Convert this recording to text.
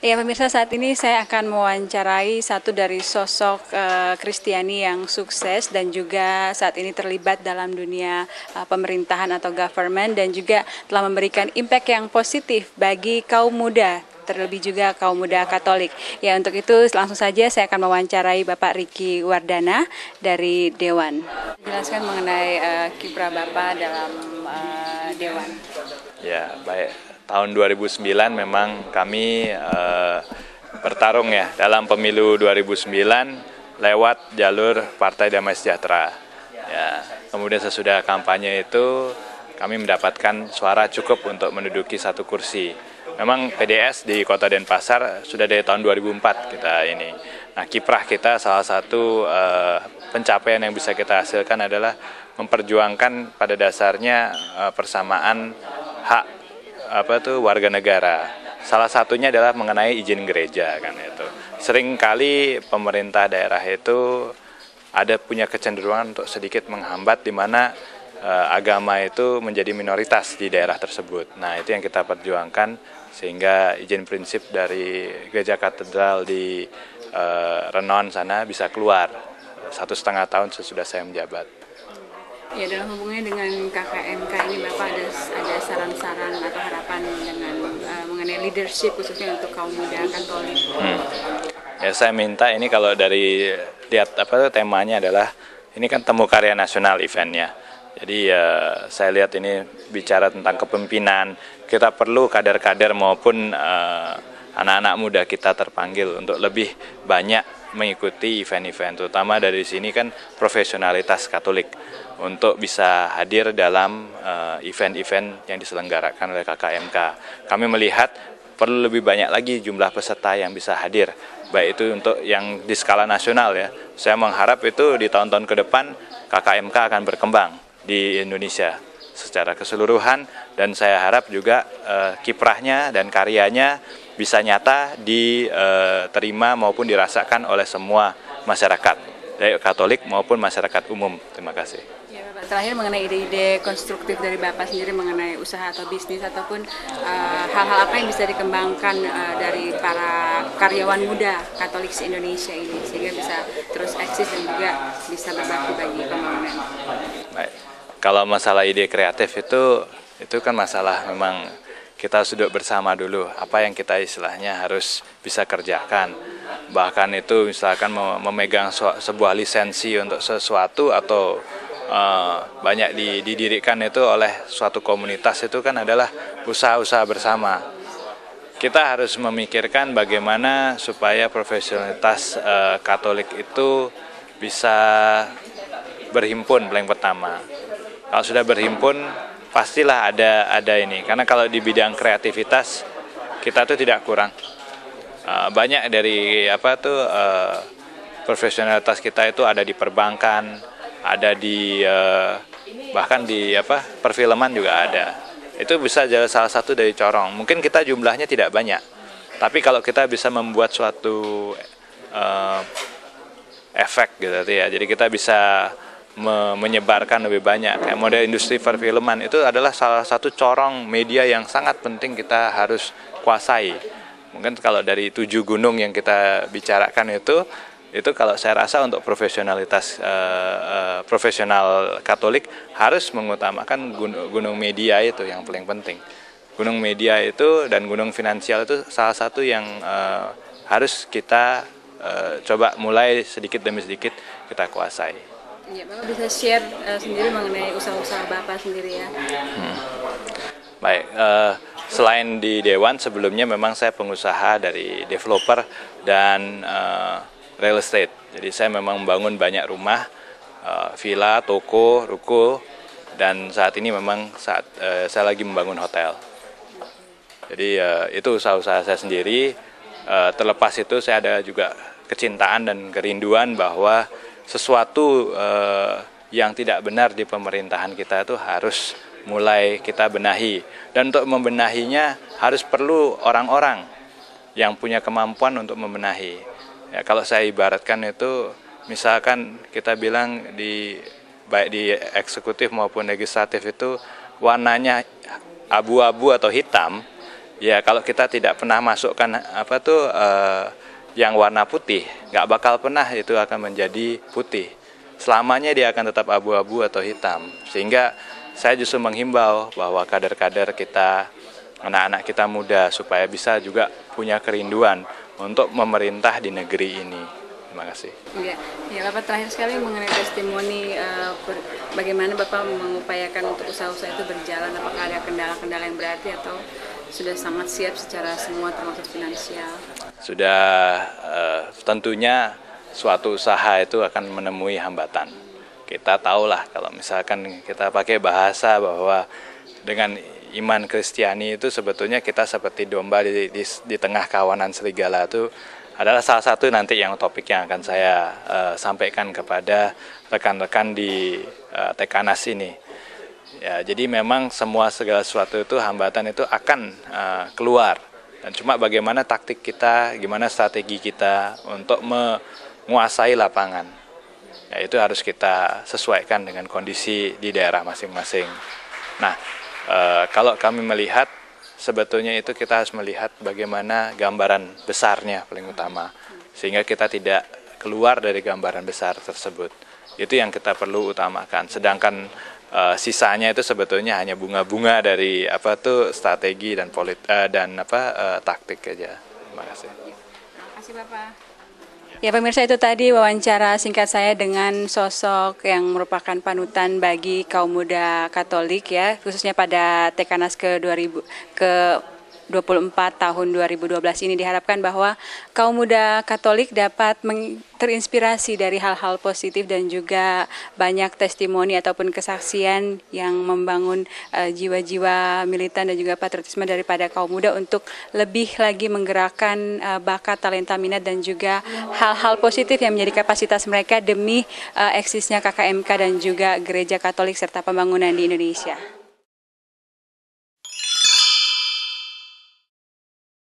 Ya pemirsa, saat ini saya akan mewawancarai satu dari sosok Kristiani yang sukses dan juga saat ini terlibat dalam dunia pemerintahan atau government dan juga telah memberikan impact yang positif bagi kaum muda, terlebih juga kaum muda Katolik. Ya, untuk itu langsung saja saya akan mewawancarai Bapak Riki Wardana dari Dewan. Jelaskan mengenai kiprah Bapak dalam Dewan. Ya, baik. Tahun 2009 memang kami bertarung ya dalam pemilu 2009 lewat jalur Partai Damai Sejahtera. Ya, kemudian sesudah kampanye itu kami mendapatkan suara cukup untuk menduduki satu kursi. Memang PDS di Kota Denpasar sudah dari tahun 2004 kita ini. Nah, kiprah kita salah satu pencapaian yang bisa kita hasilkan adalah memperjuangkan pada dasarnya persamaan hak warga negara. Salah satunya adalah mengenai izin gereja kan itu. Seringkali pemerintah daerah itu ada punya kecenderungan untuk sedikit menghambat di mana agama itu menjadi minoritas di daerah tersebut. Nah, itu yang kita perjuangkan sehingga izin prinsip dari Gereja Katedral di Renon sana bisa keluar 1,5 tahun sesudah saya menjabat. Ya, dalam hubungannya dengan KKMK ini Bapak ada saran-saran atau harapan dengan mengenai leadership khususnya untuk kaum muda Katolik? Ya, saya minta ini kalau dari lihat temanya adalah ini kan temu karya nasional eventnya. Jadi saya lihat ini bicara tentang kepemimpinan. Kita perlu kader-kader maupun anak-anak muda kita terpanggil untuk lebih banyak mengikuti event-event, terutama dari sini kan profesionalitas Katolik untuk bisa hadir dalam event-event yang diselenggarakan oleh KKMK. Kami melihat perlu lebih banyak lagi jumlah peserta yang bisa hadir, baik itu untuk yang di skala nasional ya. Saya mengharap itu di tahun-tahun ke depan KKMK akan berkembang di Indonesia secara keseluruhan dan saya harap juga kiprahnya dan karyanya bisa nyata diterima maupun dirasakan oleh semua masyarakat, baik Katolik maupun masyarakat umum. Terima kasih. Ya, Bapak, terakhir mengenai ide-ide konstruktif dari Bapak sendiri mengenai usaha atau bisnis ataupun hal-hal apa yang bisa dikembangkan dari para karyawan muda Katolik se-Indonesia ini sehingga bisa terus eksis dan juga bisa berbakti bagi pembangunan. Baik. Kalau masalah ide kreatif itu kan masalah memang kita duduk bersama dulu apa yang kita istilahnya harus bisa kerjakan. Bahkan itu misalkan memegang sebuah lisensi untuk sesuatu atau banyak didirikan itu oleh suatu komunitas itu kan adalah usaha-usaha bersama. Kita harus memikirkan bagaimana supaya profesionalitas Katolik itu bisa berhimpun paling pertama. Kalau sudah berhimpun pastilah ada ini, karena kalau di bidang kreativitas kita tuh tidak kurang. Banyak dari profesionalitas kita itu ada di perbankan, ada di bahkan di perfilman juga ada. Itu bisa jadi salah satu dari corong. Mungkin kita jumlahnya tidak banyak, tapi kalau kita bisa membuat suatu efek gitu ya, jadi kita bisa menyebarkan lebih banyak. Kayak model industri perfilman itu adalah salah satu corong media yang sangat penting kita harus kuasai. Mungkin kalau dari 7 gunung yang kita bicarakan itu kalau saya rasa untuk profesionalitas profesional Katolik harus mengutamakan gunung media itu yang paling penting. Gunung media itu dan gunung finansial itu salah satu yang harus kita coba mulai sedikit demi sedikit kita kuasai. Ya, Bapak bisa share sendiri mengenai usaha-usaha Bapak sendiri ya. Baik, selain di Dewan sebelumnya memang saya pengusaha dari developer dan real estate. Jadi saya memang membangun banyak rumah, villa, toko, ruko, dan saat ini memang saya lagi membangun hotel. Jadi itu usaha-usaha saya sendiri. Terlepas itu saya ada juga kecintaan dan kerinduan bahwa sesuatu yang tidak benar di pemerintahan kita itu harus mulai kita benahi. Dan untuk membenahinya harus perlu orang-orang yang punya kemampuan untuk membenahi. Ya, kalau saya ibaratkan itu, misalkan kita bilang baik di eksekutif maupun legislatif itu warnanya abu-abu atau hitam, Ya kalau kita tidak pernah masukkan yang warna putih, nggak bakal pernah itu akan menjadi putih. Selamanya dia akan tetap abu-abu atau hitam. Sehingga saya justru menghimbau bahwa kader-kader kita, anak-anak kita muda supaya bisa juga punya kerinduan untuk memerintah di negeri ini. Terima kasih. Ya, Bapak terakhir sekali mengenai testimoni, bagaimana Bapak mengupayakan untuk usaha-usaha itu berjalan? Apakah ada kendala-kendala yang berarti atau sudah sangat siap secara semua termasuk finansial? Sudah tentunya suatu usaha itu akan menemui hambatan. Kita tahulah kalau misalkan kita pakai bahasa bahwa dengan iman Kristiani itu sebetulnya kita seperti domba di tengah kawanan serigala, itu adalah salah satu nanti yang topik yang akan saya sampaikan kepada rekan-rekan di Tekanas ini. Ya, jadi memang segala sesuatu itu hambatan itu akan keluar, dan cuma bagaimana taktik kita, gimana strategi kita untuk menguasai lapangan. Ya, itu harus kita sesuaikan dengan kondisi di daerah masing-masing. Nah, kalau kami melihat sebetulnya itu kita harus melihat bagaimana gambaran besarnya paling utama, sehingga kita tidak keluar dari gambaran besar tersebut. Itu yang kita perlu utamakan. Sedangkan sisanya itu sebetulnya hanya bunga-bunga dari strategi dan taktik aja. Terima kasih. Terima kasih Bapak. Ya pemirsa, itu tadi wawancara singkat saya dengan sosok yang merupakan panutan bagi kaum muda Katolik ya, khususnya pada Tekanas ke-24 tahun 2012 ini. Diharapkan bahwa kaum muda Katolik dapat terinspirasi dari hal-hal positif dan juga banyak testimoni ataupun kesaksian yang membangun jiwa-jiwa militan dan juga patriotisme daripada kaum muda untuk lebih lagi menggerakkan bakat, talenta, minat dan juga hal-hal positif yang menjadi kapasitas mereka demi eksisnya KKMK dan juga Gereja Katolik serta pembangunan di Indonesia.